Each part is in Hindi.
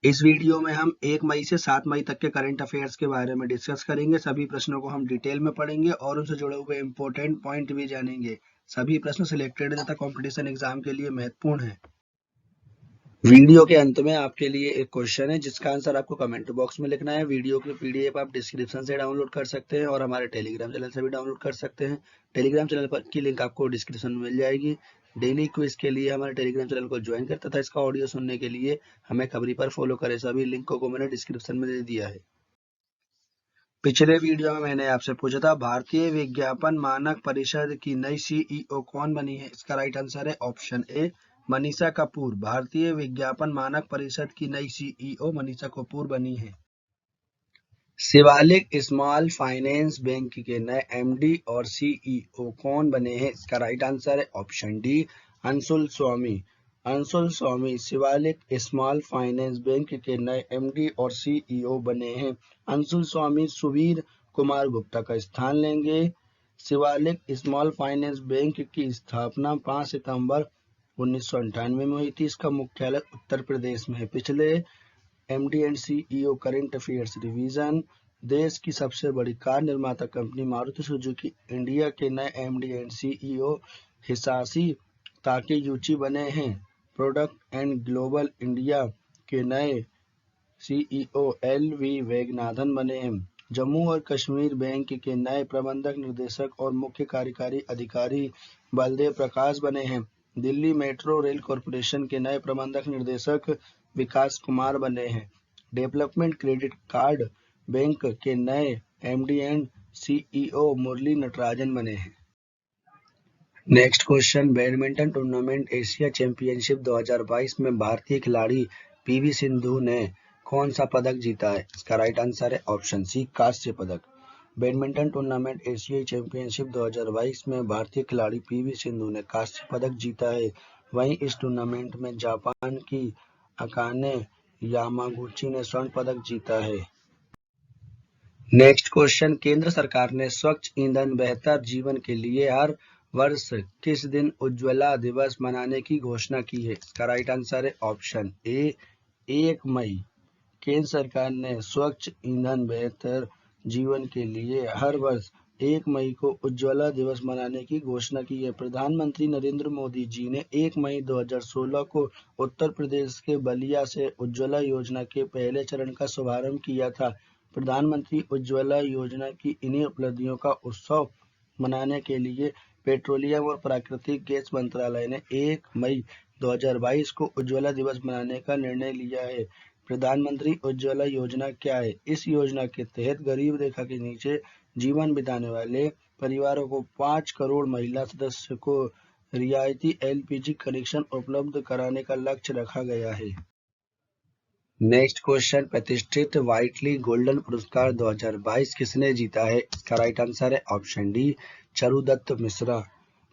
इस वीडियो में हम 1 मई से 7 मई तक के करंट अफेयर्स के बारे में डिस्कस करेंगे। सभी प्रश्नों को हम डिटेल में पढ़ेंगे और उनसे जुड़े हुए इंपॉर्टेंट पॉइंट भी जानेंगे। सभी प्रश्न सिलेक्टेड तथा कंपटीशन एग्जाम के लिए महत्वपूर्ण है। वीडियो के अंत में आपके लिए एक क्वेश्चन है जिसका आंसर आपको कमेंट बॉक्स में लिखना है। वीडियो की पीडीएफ आप डिस्क्रिप्शन से डाउनलोड कर सकते हैं और हमारे टेलीग्राम चैनल से भी डाउनलोड कर सकते हैं। टेलीग्राम चैनल पर की लिंक आपको डिस्क्रिप्शन में मिल जाएगी। डेली क्विज के लिए हमारे टेलीग्राम चैनल को ज्वाइन कर तथा इसका ऑडियो सुनने के लिए हमें खबरी पर फॉलो करें। सभी लिंकों को मैंने डिस्क्रिप्शन में दे दिया है। पिछले वीडियो में मैंने आपसे पूछा था भारतीय विज्ञापन मानक परिषद की नई सीईओ कौन बनी है। इसका राइट आंसर है ऑप्शन ए मनीषा कपूर। भारतीय विज्ञापन मानक परिषद की नई सीईओ मनीषा कपूर बनी है। शिवालिक स्मॉल फाइनेंस बैंक के नए एमडी और सीईओ कौन बने हैं। इसका राइट आंसर है ऑप्शन डी अंशुल स्वामी। अंशुल स्वामी शिवालिक स्मॉल फाइनेंस बैंक के नए एमडी और सीईओ बने हैं। अंशुल स्वामी सुवीर कुमार गुप्ता का स्थान लेंगे। शिवालिक स्मॉल फाइनेंस बैंक की स्थापना 5 सितंबर 1998 में हुई थी। इसका मुख्यालय उत्तर प्रदेश में है। पिछले MD and CEO current affairs revision. देश की सबसे बड़ी कार निर्माता कंपनी मारुति सुजुकी इंडिया के नए एमडी एंड सीईओ हिसाशी ताकेयूची बने हैं। प्रोडक्ट एंड ग्लोबल इंडिया के नए सीईओ एलवी वैद्यनाथन बने हैं। जम्मू और कश्मीर बैंक के नए प्रबंधक निदेशक और मुख्य कार्यकारी अधिकारी बलदेव प्रकाश बने हैं। दिल्ली मेट्रो रेल कॉरपोरेशन के नए प्रबंधक निर्देशक विकास कुमार बने हैं। डेवलपमेंट क्रेडिट कार्ड बैंक के नए एमडी एंड सीईओ मुरली नटराजन बने हैं। Next question, badminton tournament Asia championship 2022 में भारतीय खिलाड़ी पीवी सिंधु ने कौन सा पदक जीता है। इसका राइट आंसर है ऑप्शन सी कांस्य पदक। बैडमिंटन टूर्नामेंट एशियाई चैंपियनशिप 2022 में भारतीय खिलाड़ी पीवी सिंधु ने कांस्य पदक जीता है। वहीं इस टूर्नामेंट में जापान की अकाने यामागुची ने स्वर्ण पदक जीता है। नेक्स्ट क्वेश्चन, केंद्र सरकार ने स्वच्छ ईंधन बेहतर जीवन के लिए हर वर्ष किस दिन उज्ज्वला दिवस मनाने की घोषणा की है। इसका राइट आंसर है ऑप्शन ए 1 मई। केंद्र सरकार ने स्वच्छ ईंधन बेहतर जीवन के लिए हर वर्ष 1 मई को उज्ज्वला दिवस मनाने की घोषणा की है। प्रधानमंत्री नरेंद्र मोदी जी ने 1 मई 2016 को उत्तर प्रदेश के बलिया से उज्ज्वला योजना के पहले चरण का शुभारंभ किया था। प्रधानमंत्री उज्ज्वला योजना की इन्हीं उपलब्धियों का उत्सव मनाने के लिए पेट्रोलियम और प्राकृतिक गैस मंत्रालय ने 1 मई 2022 को उज्ज्वला दिवस मनाने का निर्णय लिया है। प्रधानमंत्री उज्ज्वला योजना क्या है। इस योजना के तहत गरीब रेखा के नीचे जीवन बिताने वाले परिवारों को 5 करोड़ महिला सदस्य को रियायती एलपीजी कनेक्शन उपलब्ध कराने का लक्ष्य रखा गया है। नेक्स्ट क्वेश्चन, प्रतिष्ठित व्हाइटली गोल्डन पुरस्कार 2022 किसने जीता है। इसका राइट आंसर है ऑप्शन डी चारुदत्त मिश्रा।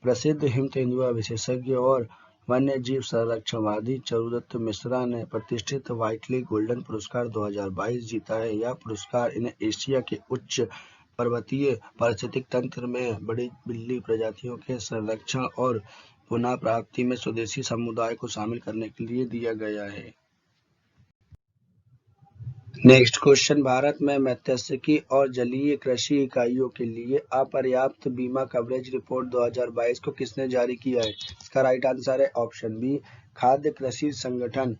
प्रसिद्ध हिम तेंदुआ विशेषज्ञ और वन्य जीव संरक्षणवादी चारुदत्त मिश्रा ने प्रतिष्ठित व्हाइटली गोल्डन पुरस्कार 2022 जीता है। यह पुरस्कार इन्हें एशिया के उच्च पर्वतीय पारिस्थितिक तंत्र में बड़ी बिल्ली प्रजातियों के संरक्षण और पुनः प्राप्ति में स्वदेशी समुदाय को शामिल करने के लिए दिया गया है। नेक्स्ट क्वेश्चन, भारत में मत्स्यिकी और जलीय कृषि इकाइयों के लिए अपर्याप्त बीमा कवरेज रिपोर्ट 2022 को किसने जारी किया है। इसका राइट आंसर है ऑप्शन बी खाद्य कृषि संगठन।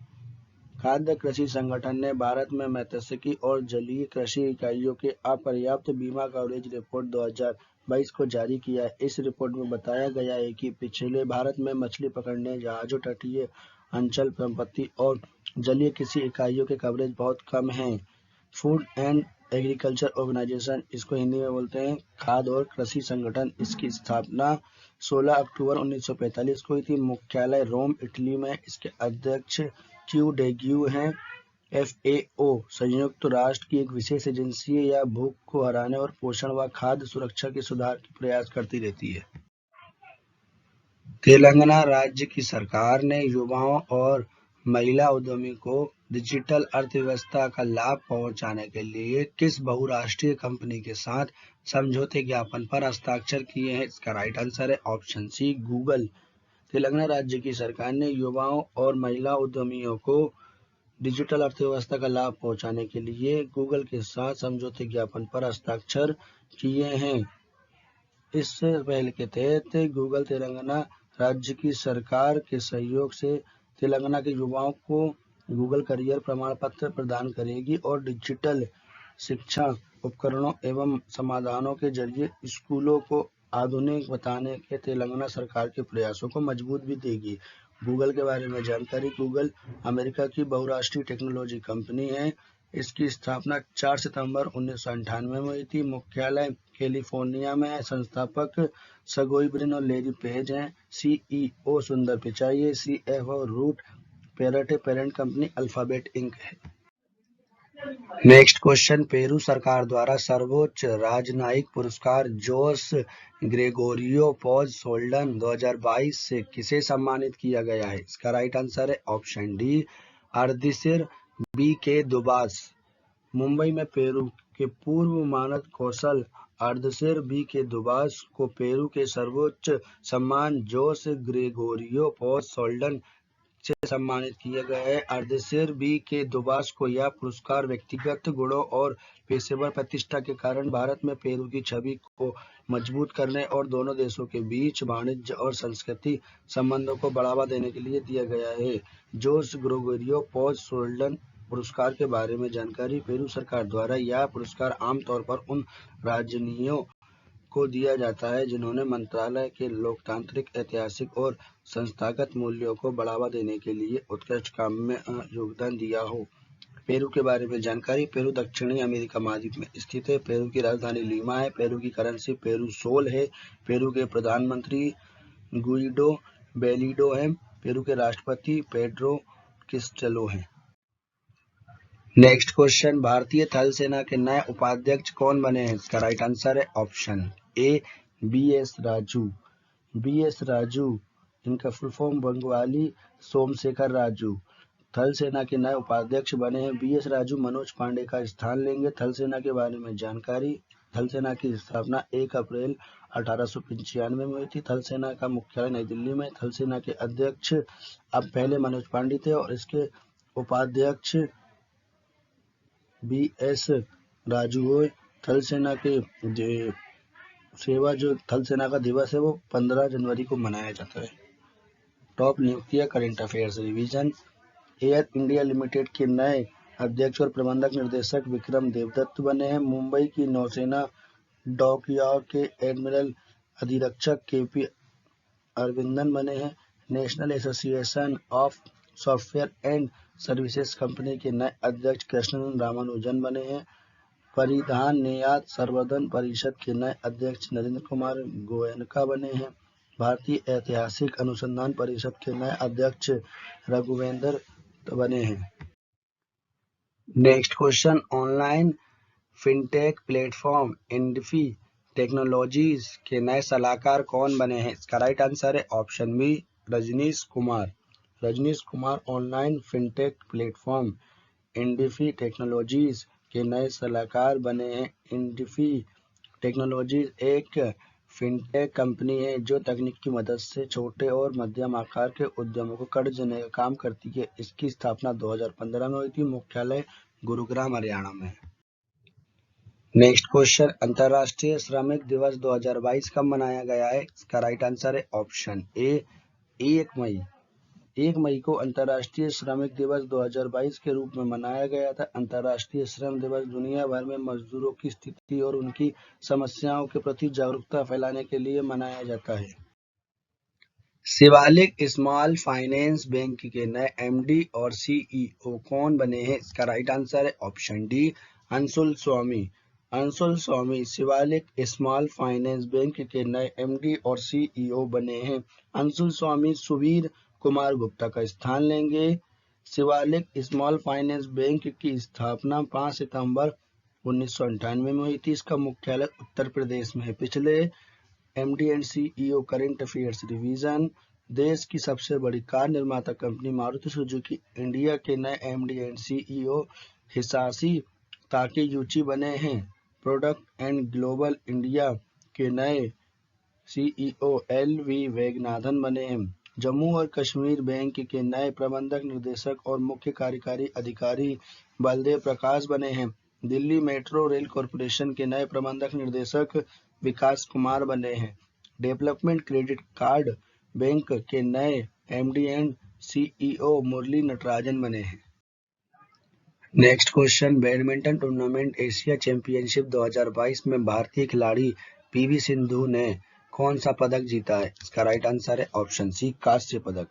खाद्य कृषि संगठन ने भारत में मत्स्यिकी और जलीय कृषि इकाइयों के अपर्याप्त बीमा कवरेज रिपोर्ट 2022 को जारी किया है। इस रिपोर्ट में बताया गया है कि पिछले भारत में मछली पकड़ने जहाजों, तटीय अंचल संपत्ति और जलीय कृषि इकाइयों के कवरेज बहुत कम हैं। फूड एंड एग्रीकल्चर ऑर्गेनाइजेशन, इसको हिंदी में बोलते हैं खाद्य और कृषि संगठन, इसकी स्थापना 16 अक्टूबर 1945 को हुई थी। मुख्यालय रोम, इटली में। इसके अध्यक्ष क्यू डेग्यू हैं। FAO संयुक्त राष्ट्र की एक विशेष एजेंसी है। यह भूख को हराने और पोषण व खाद्य सुरक्षा के सुधार की प्रयास करती रहती है। तेलंगाना राज्य की सरकार ने युवाओं और महिला उद्यमी को डिजिटल अर्थव्यवस्था का लाभ पहुंचाने के लिए किस बहुराष्ट्रीय कंपनी के साथ समझौते ज्ञापन पर हस्ताक्षर किए हैं। इसका राइट आंसर है ऑप्शन सी गूगल। तेलंगाना राज्य की सरकार ने युवाओं और महिला उद्यमियों को डिजिटल अर्थव्यवस्था का लाभ पहुंचाने के लिए गूगल के साथ समझौते ज्ञापन पर हस्ताक्षर किए हैं। इस पहल के तहत गूगल तेलंगाना राज्य की सरकार के सहयोग से तेलंगाना के युवाओं को गूगल करियर प्रमाण पत्र प्रदान करेगी और डिजिटल शिक्षा उपकरणों एवं समाधानों के जरिए स्कूलों को आधुनिक बनाने के तेलंगाना सरकार के प्रयासों को मजबूत भी देगी। गूगल के बारे में जानकारी। गूगल अमेरिका की बहुराष्ट्रीय टेक्नोलॉजी कंपनी है। इसकी स्थापना 4 सितंबर 1998 में हुई थी। मुख्यालय कैलिफोर्निया में है। संस्थापक सर्गेई ब्रिन और लैरी पेज हैं। सीईओ सुंदर पिचाई है। सीएफओ रूट पेरेट है। पेरेंट कंपनी अल्फाबेट इंक है। नेक्स्ट क्वेश्चन, पेरू सरकार द्वारा सर्वोच्च राजनयिक पुरस्कार जोस ग्रेगोरियो पॉज सोल्डन 2022 से किसे सम्मानित किया गया है? इसका राइट आंसर है ऑप्शन डी, अर्दिसिर बी के दुबास। मुंबई में पेरू के पूर्व मानद कौशल अर्दिसिर बी के दुबास को पेरू के सर्वोच्च सम्मान जोस ग्रेगोरियो पॉज सोल्डन से सम्मानित किया गया है। अर्दिसिर बी के दुबास को यह पुरस्कार व्यक्तिगत गुणों और पेशेवर प्रतिष्ठा के कारण भारत में पेरू की छवि को मजबूत करने और दोनों देशों के बीच वाणिज्य और सांस्कृतिक संबंधों को बढ़ावा देने के लिए दिया गया है। जोस ग्रेगोरियो पॉज सोल्डन पुरस्कार के बारे में जानकारी। पेरू सरकार द्वारा यह पुरस्कार आमतौर पर उन राजनयिकों को दिया जाता है जिन्होंने मंत्रालय के लोकतांत्रिक, ऐतिहासिक और संस्थागत मूल्यों को बढ़ावा देने के लिए उत्कृष्ट काम में योगदान दिया हो। पेरू के बारे में जानकारी। पेरू दक्षिणी अमेरिका महाद्वीप में स्थित है। पेरू की राजधानी लीमा है। पेरू की करेंसी पेरू सोल है। पेरू के प्रधानमंत्री गुइडो बेलिडो हैं। पेरू के राष्ट्रपति पेड्रो किस्टेलो हैं। नेक्स्ट क्वेश्चन, भारतीय थल सेना के नए उपाध्यक्ष कौन बने हैं? इसका राइट आंसर है option A, B S. Raju. B S. Raju, इनका फुल फॉर्म बंगाली सोमशेखर राजू, थल सेना के नए उपाध्यक्ष बने हैं। बी.एस. राजू मनोज पांडे का स्थान लेंगे। थल सेना के बारे में जानकारी। थल सेना की स्थापना 1 अप्रैल 1895 में हुई थी। थल सेना का मुख्यालय नई दिल्ली में। थल सेना के अध्यक्ष अब पहले मनोज पांडे थे और इसके उपाध्यक्ष बी.एस. राजू हुए। थल सेना के सेवा जो थल सेना का दिवस है वो 15 जनवरी को मनाया जाता है। टॉप नियुक्तियां, current affairs revision. Air India limited के नए अध्यक्ष और प्रबंधक निर्देशक विक्रम देवदत्त बने हैं। मुंबई की नौसेना डॉकयार्ड के एडमिरल अधिरक्षक के.पी. अरविंदन बने हैं। National association of software and services company के नए अध्यक्ष कृष्णन रामानुजन बने हैं। परिधान निर्यात संवर्धन परिषद के नए अध्यक्ष नरेंद्र कुमार गोयनका बने हैं। भारतीय ऐतिहासिक अनुसंधान परिषद के नए अध्यक्ष रघुवेंद्र बने हैं। Next question, online fintech platform Indifi technologies के नए सलाहकार कौन बने हैं? इसका राइट आंसर है option B, Rajneesh Kumar. Rajneesh Kumar online fintech platform Indifi technologies के नए सलाहकार बने हैं। इंडिफी टेक्नोलॉजीज एक फिनटेक कंपनी है जो तकनीक की मदद से छोटे और मध्यम आकार के उद्यमों को कर्ज देने का काम करती है। इसकी स्थापना 2015 में हुई थी। मुख्यालय गुरुग्राम हरियाणा में। नेक्स्ट क्वेश्चन, अंतर्राष्ट्रीय श्रमिक दिवस 2022 कब मनाया गया है? इसका राइट आंसर है ऑप्शन ए, 1 मई। 1 मई को अंतर्राष्ट्रीय श्रमिक दिवस 2022 के रूप में मनाया गया था। अंतर्राष्ट्रीय श्रम दिवस दुनिया भर में मजदूरों की स्थिति और उनकी समस्याओं के प्रति जागरूकता फैलाने के लिए मनाया जाता है। शिवालिक स्मॉल फाइनेंस बैंक के नए एमडी और सीईओ कौन बने हैं? इसका राइट आंसर है ऑप्शन डी, अंशुल स्वामी। अंशुल स्वामी शिवालिक स्मॉल फाइनेंस बैंक के नए एमडी और सीईओ बने हैं। अंशुल स्वामी सुवीर कुमार गुप्ता का स्थान लेंगे। शिवालिक स्मॉल फाइनेंस बैंक की स्थापना 5 सितंबर 1998 में हुई थी। इसका मुख्यालय उत्तर प्रदेश में है। पिछले MD and CEO current affairs revision. देश की सबसे बड़ी कार निर्माता कंपनी मारुति सुजुकी इंडिया के नए एमडी एंड सीईओ हिसाशी ताकेयुची बने हैं। प्रोडक्ट एंड ग्लोबल इंडिया के नए सीईओ एलवी वेगनाथन बने हैं। जम्मू और कश्मीर बैंक के नए प्रबंधक निदेशक और मुख्य कार्यकारी अधिकारी बलदेव प्रकाश बने हैं। दिल्ली मेट्रो रेल कॉरपोरेशन के नए प्रबंधक निर्देशक विकास कुमार बने हैं। डेवलपमेंट क्रेडिट कार्ड बैंक के नए एमडी एंड सीईओ मुरली नटराजन बने हैं। Next question, badminton tournament Asia championship 2022 में भारतीय खिलाड़ी पीवी सिंधु ने कौन सा पदक जीता है? इसका राइट आंसर है ऑप्शन सी, कांस्य पदक।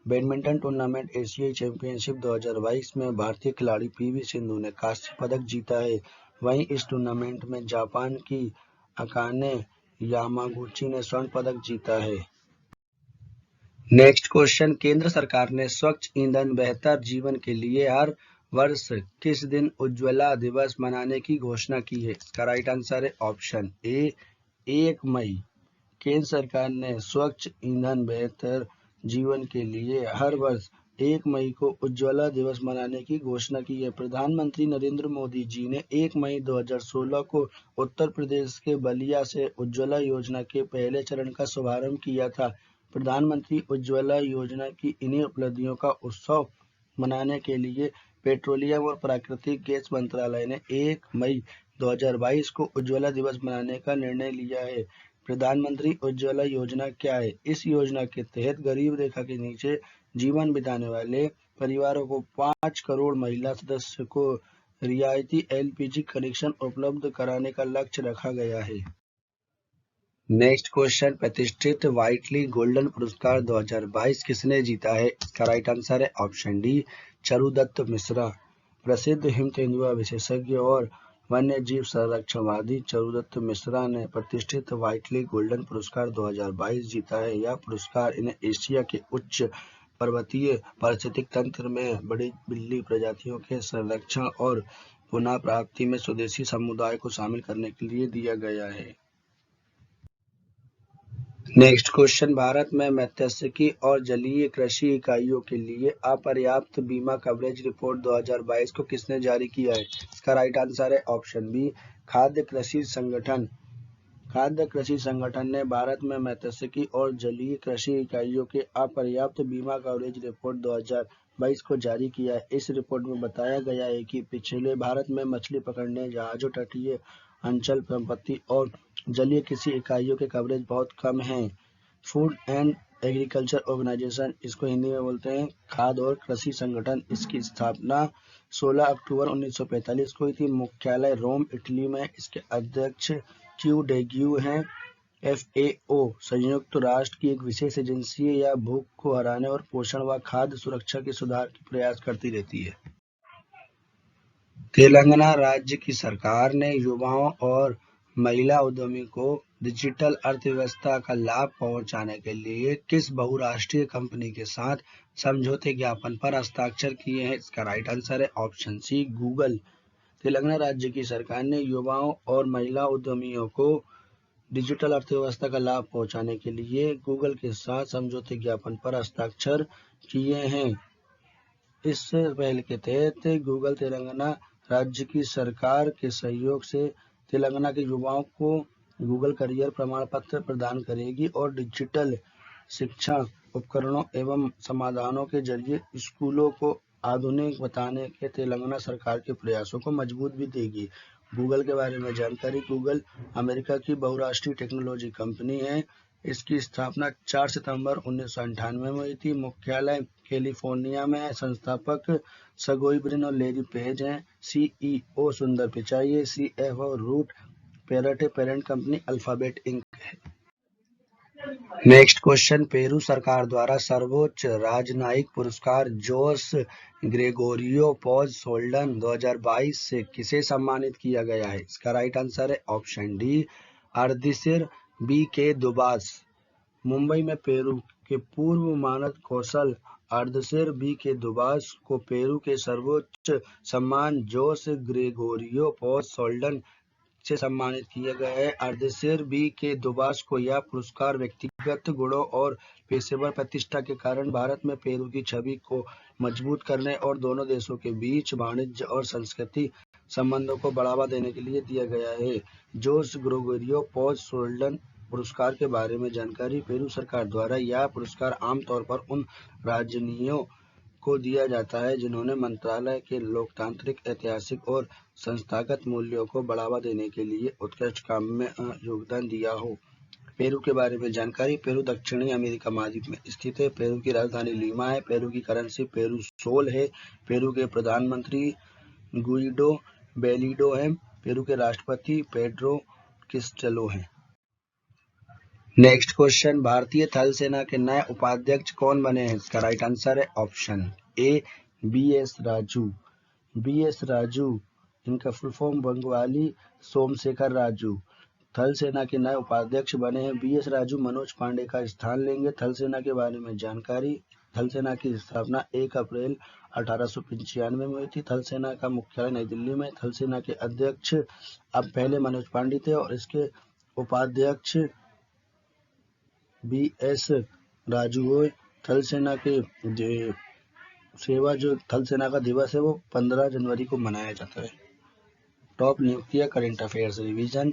बैडमिंटन टूर्नामेंट एशियाई चैंपियनशिप 2022 में भारतीय खिलाड़ी पीवी सिंधु ने कांस्य पदक जीता है। वहीं इस टूर्नामेंट में जापान की अकाने यामागुची ने स्वर्ण पदक जीता है। नेक्स्ट क्वेश्चन, केंद्र सरकार ने स्वच्छ ईंधन बेहतर जीवन के लिए हर वर्ष किस दिन उज्ज्वला दिवस मनाने की घोषणा की है? इसका राइट आंसर है ऑप्शन ए, 1 मई। केंद्र सरकार ने स्वच्छ ईंधन बेहतर जीवन के लिए हर वर्ष 1 मई को उज्ज्वला दिवस मनाने की घोषणा की है। प्रधानमंत्री नरेंद्र मोदी जी ने 1 मई 2016 को उत्तर प्रदेश के बलिया से उज्ज्वला योजना के पहले चरण का शुभारंभ किया था। प्रधानमंत्री उज्ज्वला योजना की इन्हीं उपलब्धियों का उत्सव मनाने के लिए पेट्रोलियम और प्राकृतिक गैस मंत्रालय ने 1 मई 2022 को उज्ज्वला दिवस मनाने का निर्णय लिया है। प्रधानमंत्री उज्ज्वला योजना क्या है? इस योजना के तहत गरीब रेखा के नीचे जीवन बिताने वाले परिवारों को 5 करोड़ महिला सदस्य को रियायती एलपीजी कनेक्शन उपलब्ध कराने का लक्ष्य रखा गया है। नेक्स्ट क्वेश्चन, प्रतिष्ठित व्हाइटली गोल्डन पुरस्कार 2022 किसने जीता है? इसका राइट आंसर है ऑप्शन डी, चरुदत्त मिश्रा। प्रसिद्ध हिम तेंदुआ विशेषज्ञ और वन्य जीव संरक्षणवादी चरुदत्त मिश्रा ने प्रतिष्ठित व्हाइटली गोल्डन पुरस्कार 2022 जीता है। यह पुरस्कार इन्हें एशिया के उच्च पर्वतीय पारिस्थितिक तंत्र में बड़ी बिल्ली प्रजातियों के संरक्षण और पुनः प्राप्ति में स्वदेशी समुदाय को शामिल करने के लिए दिया गया है। नेक्स्ट क्वेश्चन, भारत में मत्स्यिकी और जलीय कृषि इकाइयों के लिए अपर्याप्त बीमा कवरेज रिपोर्ट 2022 को किसने जारी किया है? इसका राइट आंसर है ऑप्शन बी, खाद्य कृषि संगठन। खाद्य कृषि संगठन ने भारत में मत्स्यिकी और जलीय कृषि इकाइयों के अपर्याप्त बीमा कवरेज रिपोर्ट 2022 को जारी किया है। इस रिपोर्ट में बताया गया है कि पिछले भारत में मछली पकड़ने, जहाजों, तटीय अंचल संपत्ति और जलीय कृषि इकाइयों के कवरेज बहुत कम हैं। फूड एंड एग्रीकल्चर ऑर्गेनाइजेशन, इसको हिंदी में बोलते हैं खाद्य और कृषि संगठन, इसकी स्थापना 16 अक्टूबर 1945 को हुई थी। मुख्यालय रोम, इटली में। इसके अध्यक्ष क्यू डेग्यू हैं। FAO संयुक्त राष्ट्र की एक विशेष एजेंसी है। यह भूख को हराने और पोषण व खाद्य सुरक्षा के सुधार के प्रयास करती रहती है। तेलंगाना राज्य की सरकार ने युवाओं और महिला उद्यमी को डिजिटल अर्थव्यवस्था का लाभ पहुंचाने के लिए किस बहुराष्ट्रीय कंपनी के साथ समझौते ज्ञापन पर हस्ताक्षर किए हैं? इसका राइट आंसर है ऑप्शन सी, गूगल। तेलंगाना राज्य की सरकार ने युवाओं और महिला उद्यमियों को डिजिटल अर्थव्यवस्था का लाभ पहुंचाने के लिए गूगल के साथ समझौते ज्ञापन पर हस्ताक्षर किए हैं। इस पहल के तहत गूगल तेलंगाना राज्य की सरकार के सहयोग से तेलंगाना के युवाओं को गूगल करियर प्रमाण पत्र प्रदान करेगी और डिजिटल शिक्षण उपकरणों एवं समाधानों के जरिए स्कूलों को आधुनिक बनाने के तेलंगाना सरकार के प्रयासों को मजबूत भी देगी। गूगल के बारे में जानकारी, गूगल अमेरिका की बहुराष्ट्रीय टेक्नोलॉजी कंपनी है। इसकी स्थापना 4 सितंबर 1998 में हुई थी। मुख्यालय कैलिफोर्निया में है। संस्थापक सगोई ब्रिन और लेरी पेज हैं। CEO सुंदर पिचाई है। CFO रूट पेरेट पेरेंट कंपनी अल्फाबेट इंक है। नेक्स्ट क्वेश्चन, पेरू सरकार द्वारा सर्वोच्च राजनयिक पुरस्कार जोस ग्रेगोरियो पॉज सोल्डन 2022 से किसे सम्मानित किया गया है? इसका राइट आंसर है ऑप्शन डी, अर्दिसिर BK दुबास। मुंबई में पेरू के पूर्व मानद कौशल अर्दिसिर BK दुबास को पेरू के सर्वोच्च सम्मान जोस ग्रेगोरियो पॉज सोल्डन से सम्मानित किया गया है। अर्दिसिर BK दुबास को यह पुरस्कार व्यक्तिगत गुणों और पेशेवर प्रतिष्ठा के कारण भारत में पेरू की छवि को मजबूत करने और दोनों देशों के बीच वाणिज्य और सांस्कृतिक संबंधों को बढ़ावा देने के लिए दिया गया है। जोस ग्रेगोरियो पॉज सोल्डन पुरस्कार के बारे में जानकारी। पेरू सरकार द्वारा यह पुरस्कार आमतौर पर उन राजनयिकों को दिया जाता है जिन्होंने मंत्रालय के लोकतांत्रिक, ऐतिहासिक और संस्थागत मूल्यों को बढ़ावा देने के लिए उत्कृष्ट काम में योगदान दिया हो। पेरू के बारे में जानकारी। पेरू दक्षिणी अमेरिका महाद्वीप में स्थित है। पेरू की राजधानी लीमा है। पेरू की करेंसी पेरू सोल है। पेरू के प्रधानमंत्री गुइडो बेलिडो हैं। पेरू के राष्ट्रपति पेड्रो किस्टेलो हैं। नेक्स्ट क्वेश्चन, भारतीय थल सेना के नए उपाध्यक्ष कौन बने हैं? इसका राइट आंसर है option A B S. Raju. B S. Raju, इनका फुल फॉर्म बंगाली सोमशेखर राजू, थल सेना के नए उपाध्यक्ष बने हैं। बी.एस. राजू मनोज पांडे का स्थान लेंगे। थल सेना के बारे में जानकारी। थल सेना की स्थापना 1 अप्रैल 1895 में हुई थी। थल सेना का मुख्यालय नई दिल्ली में। थल सेना के अध्यक्ष अब पहले मनोज पांडे थे और इसके उपाध्यक्ष बी.एस. राजू हुए। थल सेना के जो थल सेना का दिवस है वो 15 जनवरी को मनाया जाता है। Top nuclear current affairs revision.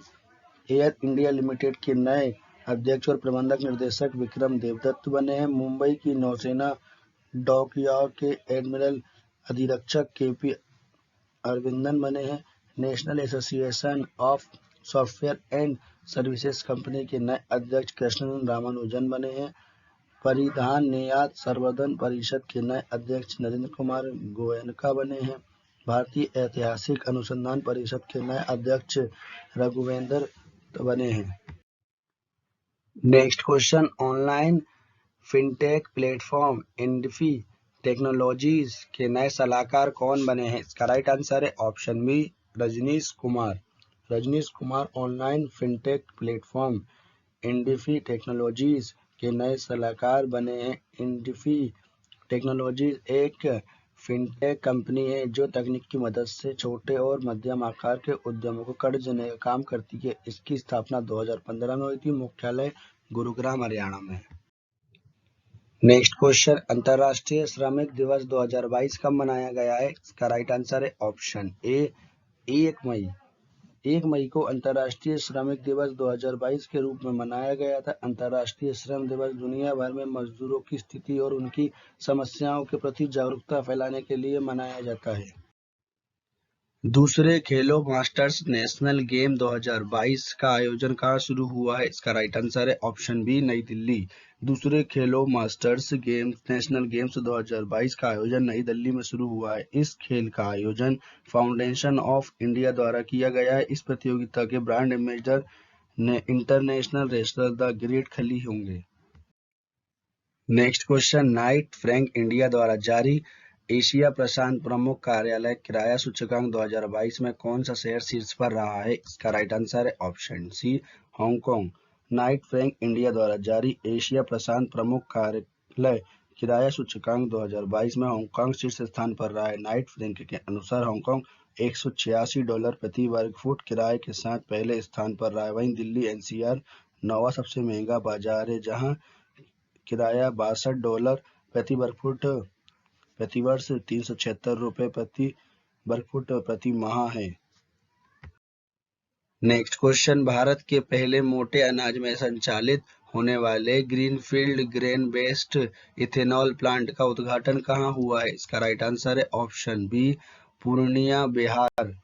Air India limited के नए अध्यक्ष और प्रबंधक निर्देशक विक्रम देवदत्त बने हैं। मुंबई की नौसेना डॉकयार्ड के एडमिरल अधिरक्षक के.पी. अरविंदन बने हैं। National association of software and services company के नए अध्यक्ष कृष्णन रामानुजन बने हैं। परिधान निर्यात संवर्धन परिषद के नए अध्यक्ष नरेंद्र कुमार गोयनका बने हैं। भारतीय ऐतिहासिक अनुसंधान परिषद के नए अध्यक्ष रघुवेंद्र बने हैं। Next question, online fintech platform Indifi technologies के नए सलाहकार कौन बने हैं? इसका राइट आंसर है option B Rajneesh Kumar. Rajneesh Kumar online fintech platform Indifi technologies के नए सलाहकार बने हैं। इंडिफी टेक्नोलॉजीज एक फिनटेक कंपनी है जो तकनीक की मदद से छोटे और मध्यम आकार के उद्यमों को कर्ज देने का काम करती है। इसकी स्थापना 2015 में हुई थी। मुख्यालय गुरुग्राम हरियाणा में। नेक्स्ट क्वेश्चन, अंतर्राष्ट्रीय श्रमिक दिवस 2022 कब मनाया गया है? इसका राइट आंसर है ऑप्शन ए 1 मई। 1 मई को अंतर्राष्ट्रीय श्रमिक दिवस 2022 के रूप में मनाया गया था। अंतर्राष्ट्रीय श्रम दिवस दुनिया भर में मजदूरों की स्थिति और उनकी समस्याओं के प्रति जागरूकता फैलाने के लिए मनाया जाता है। दूसरे खेलो मास्टर्स नेशनल गेम 2022 का आयोजन कहाँ शुरू हुआ है? इसका राइट आंसर है ऑप्शन बी नई दिल्ली। दूसरे खेलो मास्टर्स गेम्स नेशनल गेम्स 2022 का आयोजन नई दिल्ली में शुरू हुआ है। इस खेल का आयोजन फाउंडेशन ऑफ इंडिया द्वारा किया गया है। इस प्रतियोगिता के ब्रांड एम्बेसडर ने इंटरनेशनल रेसलर द ग्रेट खली होंगे। Next question, night Frank India द्वारा जारी एशिया प्रशांत प्रमुख कार्यालय किराया सूचकांक 2022 में कौन सा शहर शीर्ष पर रहा है? इसका राइट आंसर है option C Hong Kong. Knight Frank India द्वारा जारी एशिया प्रशांत प्रमुख कार्यालय किराया सूचकांक 2022 में हांगकांग शीर्ष स्थान पर रहा है। नाइट फ्रैंक के अनुसार हांगकांग $186 प्रति वर्ग फुट किराए के साथ पहले स्थान पर रहा है। वहीं दिल्ली एनसीआर 9वां सबसे महंगा बाजार है जहां किराया $62 प्रति वर्ग फुट प्रति वर्ष ₹376 प्रति वर्ग फुट प्रति माह है। नेक्स्ट क्वेश्चन, भारत के पहले मोटे अनाज में संचालित होने वाले greenfield grain based ethanol plant का उद्घाटन कहाँ हुआ है? इसका राइट आंसर है ऑप्शन बी पूर्णिया बिहार।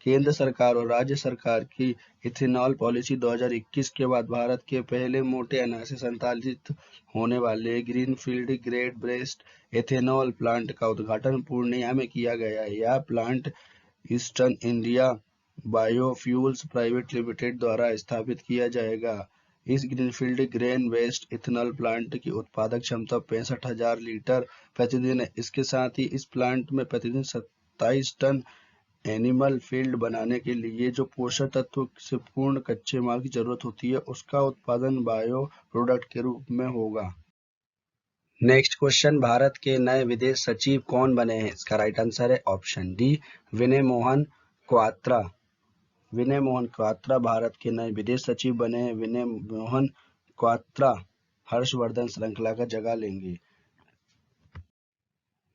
केंद्र सरकार और राज्य सरकार की इथेनॉल पॉलिसी 2021 के बाद भारत के पहले मोटे अनाज से संचालित होने वाले greenfield grain based ethanol plant का उद्घाटन पूर्णिया में किया गया है। यह plant eastern India biofuels private limited द्वारा स्थापित किया जाएगा। इस greenfield grain based ethanol plant की उत्पादक क्षमता 65,000 लीटर प्रतिदिन है। इसके साथ ही इस प्लांट में प्रतिदिन 27 टन एनिमल फीड बनाने के लिए जो पोषक तत्व से पूर्ण कच्चे माल की जरूरत होती है उसका उत्पादन बायो प्रोडक्ट के रूप में होगा। नेक्स्ट क्वेश्चन, भारत के नए विदेश सचिव कौन बने हैं? इसका राइट आंसर है ऑप्शन डी विनय मोहन क्वात्रा। विनय मोहन क्वात्रा भारत के नए विदेश सचिव बने हैं। विनय मोहन क्वात्रा हर्षवर्धन श्रृंखला का जगह लेंगे।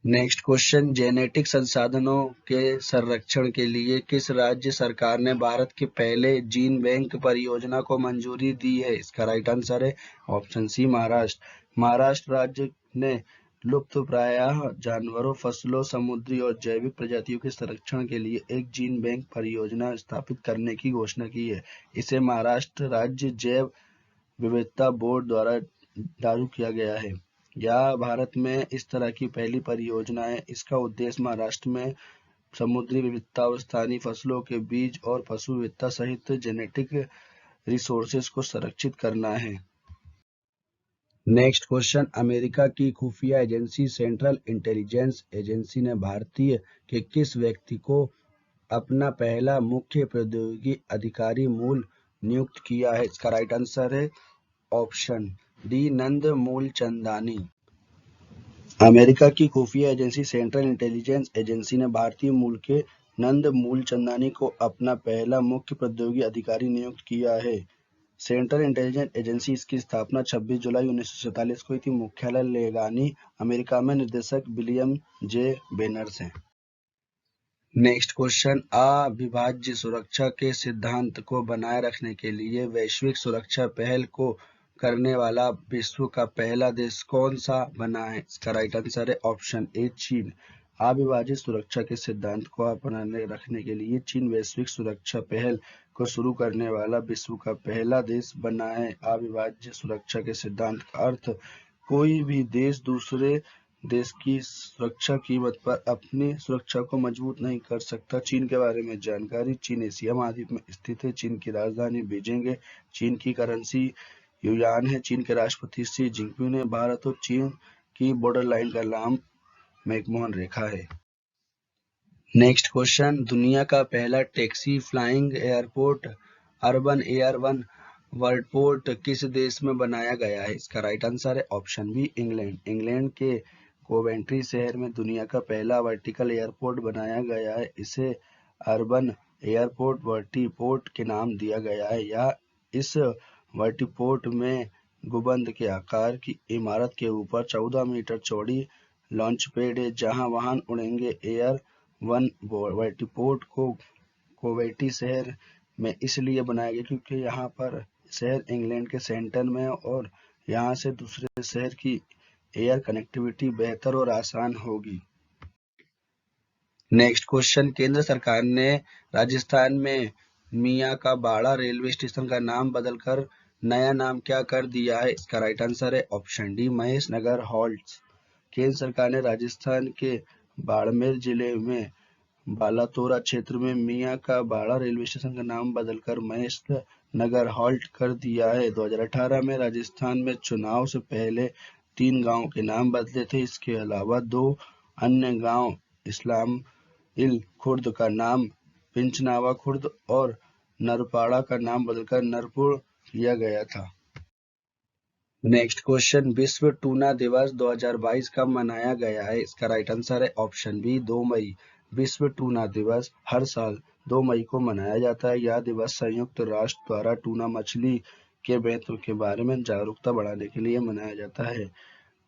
नेक्स्ट क्वेश्चन, जेनेटिक संसाधनों के संरक्षण के लिए किस राज्य सरकार ने भारत के पहले जीन बैंक परियोजना को मंजूरी दी है? इसका राइट आंसर है ऑप्शन सी महाराष्ट्र। महाराष्ट्र राज्य ने लुप्तप्राय जानवरों, फसलों, समुद्री और जैविक प्रजातियों के संरक्षण के लिए एक जीन बैंक परियोजना स्थापित करने की घोषणा की है। इसे महाराष्ट्र राज्य जैव विविधता बोर्ड द्वारा लागू किया गया है। यह भारत में इस तरह की पहली परियोजना है। इसका उद्देश्य महाराष्ट्र में समुद्री विविधता और स्थानीय फसलों के बीज और पशु विविधता सहित जेनेटिक रिसोर्सेज को संरक्षित करना है। नेक्स्ट क्वेश्चन, अमेरिका की खुफिया एजेंसी सेंट्रल इंटेलिजेंस एजेंसी ने भारतीय के किस व्यक्ति को अपना पहला मुख्य प्रौद्योगिकी अधिकारी मूल नियुक्त किया है? इसका राइट आंसर है ऑप्शन डी नंद मूलचंदानी। अमेरिका की खुफिया एजेंसी सेंट्रल इंटेलिजेंस एजेंसी ने भारतीय मूल के नंद मूलचंदानी को अपना पहला मुख्य प्रौद्योगिकी अधिकारी नियुक्त किया है। सेंट्रल इंटेलिजेंस एजेंसी इसकी स्थापना 26 जुलाई 1947 को हुई थी। मुख्यालय लेगानी, अमेरिका में। निर्देशक विलियम जे बेनर्स हैं। नेक्स्ट क्वेश्चन, अविभाज्य सुरक्षा के सिद्धांत को बनाए रखने के लिए वैश्विक सुरक्षा पहल को करने वाला विश्व का पहला देश कौन सा बना है? इसका राइट आंसर है ऑप्शन ए चीन। अविभाजित सुरक्षा के सिद्धांत को अपनाने रखने के लिए चीन वैश्विक सुरक्षा पहल को शुरू करने वाला विश्व का पहला देश बना है। अविभाज्य सुरक्षा के सिद्धांत का अर्थ कोई भी देश दूसरे देश की सुरक्षा कीमत पर अपनी सुरक्षा को मजबूत नहीं कर सकता। चीन के बारे में जानकारी, चीन एशिया महाद्वीप में स्थित है। चीन की राजधानी बीजिंग है। चीन की करेंसी युआन है। चीन के राष्ट्रपति शी जिनपिंग है। भारत और चीन की बॉर्डर लाइन का नाम मैकमोहन रेखा है। नेक्स्ट क्वेश्चन, दुनिया का पहला taxi flying airport Urban Air One Worldport किस देश में बनाया गया है? इसका राइट आंसर है ऑप्शन बी इंग्लैंड। इंग्लैंड के कोवेंट्री शहर में दुनिया का पहला वर्टिकल एयरपोर्ट बनाया गया है। इसे अर्बन एयरपोर्ट वर्टिपोर्ट के नाम दिया गया है। यह इस वर्टिपोर्ट में गुंबद के आकार की इमारत के ऊपर 14 मीटर चौड़ी लॉन्च पैड है जहां वाहन उड़ेंगे। एयर वन वर्टिपोर्ट को कोवेंट्री शहर में इसलिए बनाया गया क्योंकि यहाँ पर शहर इंग्लैंड के सेंटर में है और यहाँ से दूसरे शहर की एयर कनेक्टिविटी बेहतर और आसान होगी। नेक्स्ट क्वेश्चन, केंद्र सरकार ने राजस्थान में मियां का बाड़ा रेलवे स्टेशन का नाम बदलकर नया नाम क्या कर दिया है? इसका राइट आंसर है ऑप्शन डी महेश नगर हॉल्ट्स। केंद्र सरकार ने राजस्थान के बाड़मेर जिले में बालातोरा क्षेत्र में मियां का बाड़ा रेलवे स्टेशन का नाम बदलकर महेश नगर हॉल्ट कर दिया है। 2018 में राजस्थान में चुनाव से पहले 3 गांवों के नाम बदले थे। इसके अलावा 2 अन्य गांव इस्लामिल खुर्द का नाम पिंचनावा खुर्द और नरपाड़ा का नाम बदलकर नरपुर किया गया था। नेक्स्ट क्वेश्चन, विश्व टूना दिवस 2022 कब मनाया गया है? इसका राइट आंसर है ऑप्शन बी 2 मई। विश्व टूना दिवस हर साल 2 मई को मनाया जाता है। यह दिवस संयुक्त राष्ट्र द्वारा टूना मछली के महत्व के बारे में जागरूकता बढ़ाने के लिए मनाया जाता है।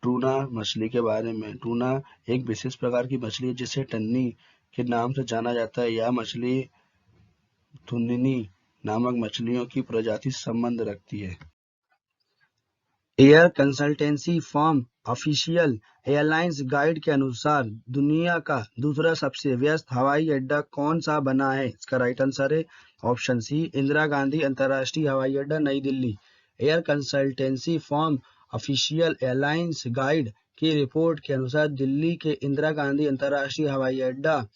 टूना मछली के बारे में, टूना एक विशेष प्रकार की मछली है जिसे टन्नी के नाम से जाना जाता है। यह मछली थुन्नी नामक मछलियों की प्रजाति से संबंध रखती है। Air consultancy firm official airlines guide के अनुसार दुनिया का दूसरा सबसे व्यस्त हवाई अड्डा कौन सा बना है? इसका राइट आंसर है ऑप्शन सी इंदिरा गांधी अंतर्राष्ट्रीय हवाई अड्डा नई Delhi. Air consultancy firm official airlines guide की रिपोर्ट के अनुसार दिल्ली के इंदिरा गांधी अंतर्राष्ट्रीय हवाई अड्डा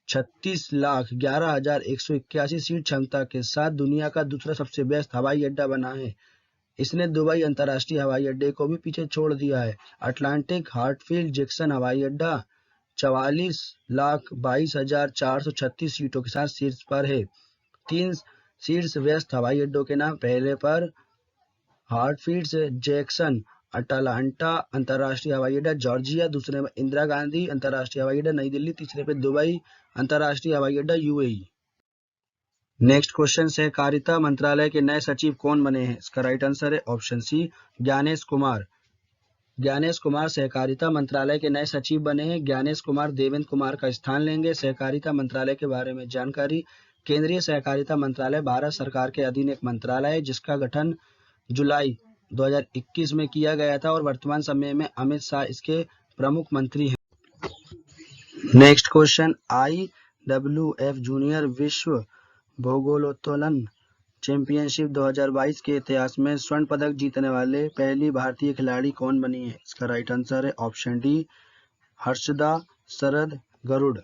36,11,181 सीट क्षमता के साथ दुनिया का दूसरा सबसे व्यस्त हवाई अड्डा बना है। इसने दुबई अंतर्राष्ट्रीय हवाई अड्डे को भी पीछे छोड़ दिया है। अटलांटिक हार्टफील्ड जैक्सन हवाई अड्डा 44,22,436 सीटों के साथ शीर्ष पर है। 3 शीर्ष व्यस्त हवाई अड्डों के नाम, पहले पर हार्टफील्ड जैक्सन अटलांटा अंतर्राष्ट्रीय हवाई अड्डा जॉर्जिया, दूसरे में इंदिरा गांधी अंतर्राष्ट्रीय हवाई अड्डा नई दिल्ली, तीसरे पे दुबई अंतर्राष्ट्रीय हवाई अड्डा यूएई। नेक्स्ट क्वेश्चन, सहकारिता मंत्रालय के नए सचिव कौन बने हैं? इसका राइट आंसर है ऑप्शन सी ज्ञानेश कुमार। ज्ञानेश कुमार सहकारिता मंत्रालय के नए सचिव बने हैं। ज्ञानेश कुमार देवेंद्र कुमार का स्थान लेंगे। सहकारिता मंत्रालय के बारे में जानकारी। केंद्रीय सहकारिता मंत्रालय भारत सरकार के अधीन एक मंत्रालय है जिसका गठन जुलाई 2021 में किया गया था और वर्तमान समय में अमित शाह इसके प्रमुख मंत्री हैं। नेक्स्ट क्वेश्चन, IWF जूनियर विश्व भारोत्तोलन चैंपियनशिप 2022 के इतिहास में स्वर्ण पदक जीतने वाले पहली भारतीय खिलाड़ी कौन बनी है? इसका राइट आंसर है ऑप्शन डी, हर्षदा शरद गरुड़।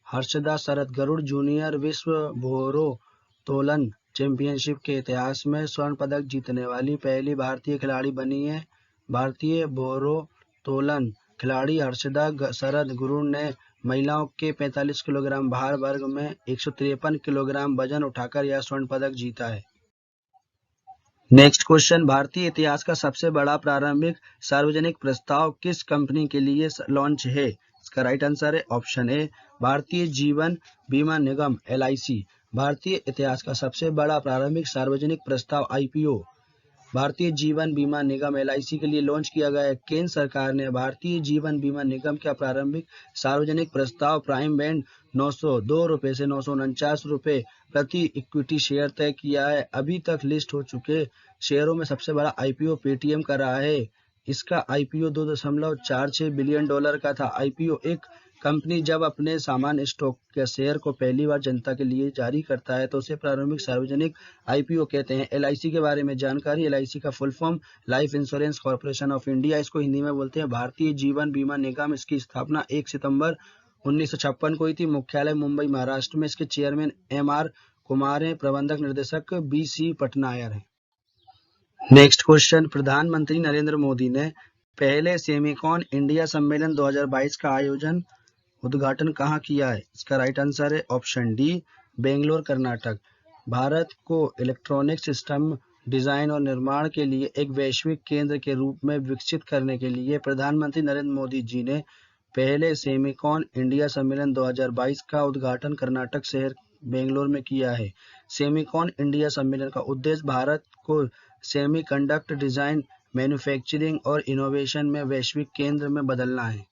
हर्षदा शरद गरुड़ जूनियर विश्व भारोत्तोलन चैंपियनशिप के इतिहास में स्वर्ण पदक जीतने वाली पहली भारतीय खिलाड़ी बनी है। भारतीय भारोत्तोलन खिलाड़ी हर्षदा शरद गरुड़ ने महिलाओं के 45 किलोग्राम भार वर्ग में 153 किलोग्राम वजन उठाकर यह स्वर्ण पदक जीता है। नेक्स्ट क्वेश्चन, भारतीय इतिहास का सबसे बड़ा प्रारंभिक सार्वजनिक प्रस्ताव किस कंपनी के लिए लॉन्च है? इसका राइट आंसर है ऑप्शन ए, भारतीय जीवन बीमा निगम LIC। भारतीय इतिहास का सबसे बड़ा प्रारंभिक सार्वजनिक प्रस्ताव IPO भारतीय जीवन बीमा निगम LIC के लिए लॉन्च किया गया है। केंद्र सरकार ने भारतीय जीवन बीमा निगम का प्रारंभिक सार्वजनिक प्रस्ताव प्राइम बैंड 902 रुपये से 949 रुपये प्रति इक्विटी शेयर तय किया है। अभी तक लिस्ट हो चुके शेयरों में सबसे बड़ा IPO पेटीएम का रहा है। इसका IPO $2.46 बिलियन का था। IPO एक कंपनी जब अपने सामान्य स्टॉक के शेयर को पहली बार जनता के लिए जारी करता है तो उसे प्रारंभिक सार्वजनिक IPO कहते हैं। LIC के बारे में जानकारी। LIC का full form life insurance corporation of India, इसको हिंदी में बोलते हैं भारतीय जीवन बीमा निगम। इसकी स्थापना 1 सितंबर 1956 को हुई थी। मुख्यालय मुंबई महाराष्ट्र में। इसके चेयरमैन MR कुमार हैं। प्रबंधक निर्देशक BC पटनायर हैं। नेक्स्ट क्वेश्चन, प्रधानमंत्री नरेंद्र मोदी ने पहले सेमिकॉन इंडिया सम्मेलन 2022 का उद्घाटन कहाँ किया है? इसका राइट आंसर है ऑप्शन डी, बेंगलोर कर्नाटक। भारत को इलेक्ट्रॉनिक सिस्टम डिजाइन और निर्माण के लिए एक वैश्विक केंद्र के रूप में विकसित करने के लिए प्रधानमंत्री नरेंद्र मोदी जी ने पहले सेमिकॉन इंडिया सम्मेलन 2022 का उद्घाटन कर्नाटक शहर बेंगलोर में किया है। सेमिकॉन इंडिया सम्मेलन का उद्देश्य भारत को सेमीकंडक्टर डिजाइन, मैन्युफैक्चरिंग और इनोवेशन में वैश्विक केंद्र में बदलना है।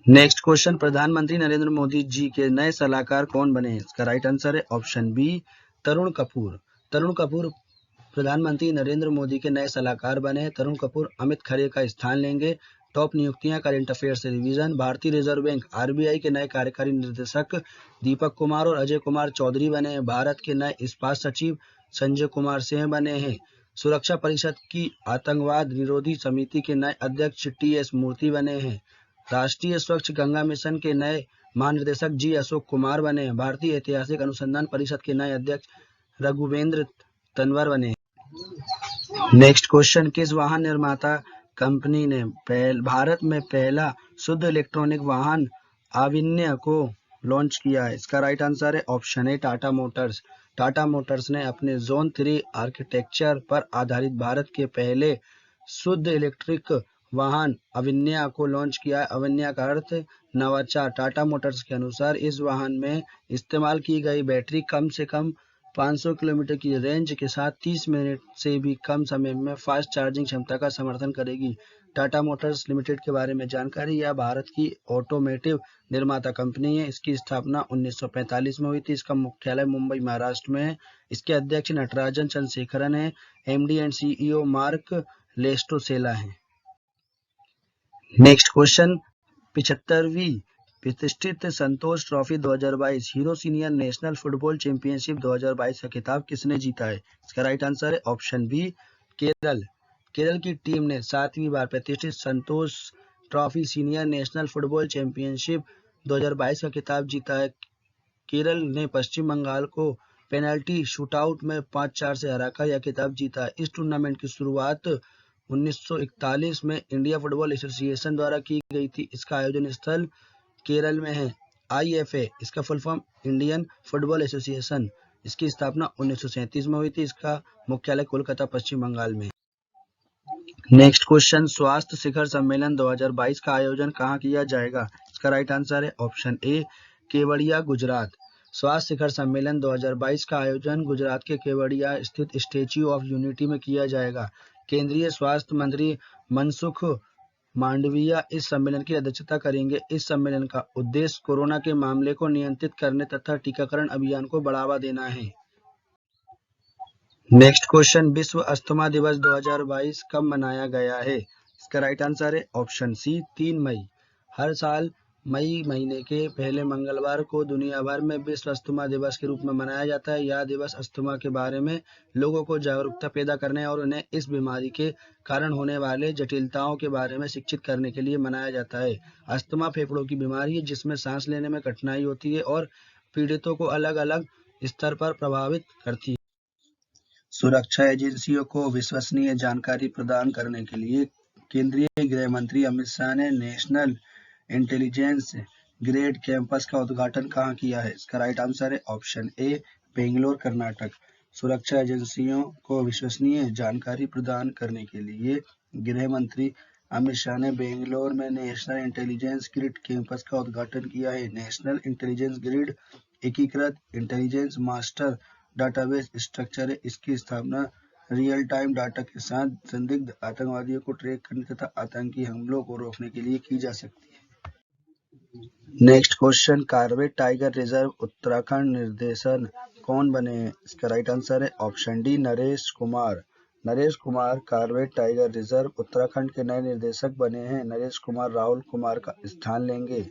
नेक्स्ट क्वेश्चन, प्रधानमंत्री नरेंद्र मोदी जी के नए सलाहकार कौन बने हैं? इसका राइट आंसर है ऑप्शन बी, तरुण कपूर। तरुण कपूर प्रधानमंत्री नरेंद्र मोदी के नए सलाहकार बने हैं। तरुण कपूर अमित खरे का स्थान लेंगे। टॉप नियुक्तियां, करंट अफेयर्स से रिवीजन। भारतीय रिजर्व बैंक RBI के नए कार्यकारी निर्देशक दीपक कुमार और अजय कुमार चौधरी बने हैं। भारत के नए इस्पात सचिव संजय कुमार सिंह बने हैं। सुरक्षा परिषद की आतंकवाद निरोधी समिति के नए अध्यक्ष TS मूर्ति बने हैं। राष्ट्रीय स्वच्छ गंगा मिशन के नए महानिदेशक G अशोक कुमार बने हैं। भारतीय ऐतिहासिक अनुसंधान परिषद के नए अध्यक्ष रघुवेंद्र तंवर बने हैं। नेक्स्ट क्वेश्चन, किस वाहन निर्माता कंपनी ने भारत में पहला शुद्ध इलेक्ट्रॉनिक वाहन आविन्य को लॉन्च किया है? इसका राइट आंसर है ऑप्शन ए, टाटा मोटर्स। टाटा मोटर्स ने अपने जोन 3 आर्किटेक्चर पर आधारित भारत के पहले शुद्ध इलेक्ट्रिक वाहन अविन्या को लॉन्च किया है। अविन्या का अर्थ नवाचार। टाटा मोटर्स के अनुसार इस वाहन में इस्तेमाल की गई बैटरी कम से कम 500 किलोमीटर की रेंज के साथ 30 मिनट से भी कम समय में फास्ट चार्जिंग क्षमता का समर्थन करेगी। टाटा मोटर्स लिमिटेड के बारे में जानकारी। यह भारत की ऑटोमेटिव निर्माता कंपनी है। इसकी स्थापना 1945 में हुई थी। इसका मुख्यालय मुंबई महाराष्ट्र में है। इसके अध्यक्ष नटराजन चंद्रशेखरन है। MD एंड CEO मार्क लेस्टोसेला है। नेक्स्ट क्वेश्चन, 75वीं प्रतिष्ठित Santosh trophy 2022 hero senior national football championship 2022 का खिताब किसने जीता है? इसका राइट आंसर है ऑप्शन बी, केरल। केरल की टीम ने 7वीं बार प्रतिष्ठित Santosh trophy senior national football championship 2022 का खिताब जीता है। केरल ने पश्चिम बंगाल को पेनल्टी शूटआउट में 5-4 से हराकर यह खिताब जीता है। इस टूर्नामेंट की शुरुआत 1941 में इंडिया फुटबॉल एसोसिएशन द्वारा की गई थी। इसका आयोजन स्थल केरल में है। IFA इसका full form Indian football association. इसकी स्थापना 1937 में हुई थी। इसका मुख्यालय कोलकाता पश्चिम बंगाल में। नेक्स्ट क्वेश्चन, स्वास्थ्य शिखर सम्मेलन 2022 का आयोजन कहाँ किया जाएगा? इसका राइट आंसर है ऑप्शन ए, केवड़िया गुजरात। स्वास्थ्य शिखर सम्मेलन 2022 का आयोजन गुजरात के केवड़िया स्थित स्टैच्यू ऑफ यूनिटी में किया जाएगा। केंद्रीय स्वास्थ्य मंत्री मनसुख मांडविया इस सम्मेलन की अध्यक्षता करेंगे। इस सम्मेलन का उद्देश्य कोरोना के मामले को नियंत्रित करने तथा टीकाकरण अभियान को बढ़ावा देना है। नेक्स्ट क्वेश्चन, विश्व अस्थमा दिवस 2022 कब मनाया गया है? इसका राइट आंसर है ऑप्शन सी 3 मई। हर साल मई महीने के पहले मंगलवार को दुनिया भर में विश्व अस्थमा दिवस के रूप में मनाया जाता है। यह दिवस अस्थमा के बारे में लोगों को जागरूकता पैदा करने और उन्हें इस बीमारी के कारण होने वाले जटिलताओं के बारे में शिक्षित करने के लिए मनाया जाता है। अस्थमा फेफड़ों की बीमारी है जिसमें सांस लेने में कठिनाई होती है और पीड़ितों को अलग अलग स्तर पर प्रभावित करती है। सुरक्षा एजेंसियों को विश्वसनीय जानकारी प्रदान करने के लिए केंद्रीय गृह मंत्री अमित शाह ने नेशनल इंटेलिजेंस ग्रेड कैंपस का उद्घाटन कहाँ किया है? इसका राइट आंसर है ऑप्शन ए बेंगलोर कर्नाटक। सुरक्षा एजेंसियों को विश्वसनीय जानकारी प्रदान करने के लिए गृह मंत्री अमित शाह ने बेंगलोर में नेशनल इंटेलिजेंस ग्रिड कैंपस का उद्घाटन किया है। नेशनल इंटेलिजेंस ग्रिड एकीकृत इंटेलिजेंस मास्टर डाटाबेस स्ट्रक्चर है। इसकी स्थापना रियल टाइम डाटा के साथ संदिग्ध आतंकवादियों को ट्रैक करने तथा आतंकी हमलों को रोकने के लिए की जा सकती है। Next question, Corbett tiger reserve Uttarakhand निर्देशन कौन बने हैं? इसका राइट आंसर है option D Naresh Kumar. Naresh Kumar Corbett tiger reserve Uttarakhand के नए निर्देशक बने हैं। नरेश कुमार राहुल कुमार का स्थान लेंगे।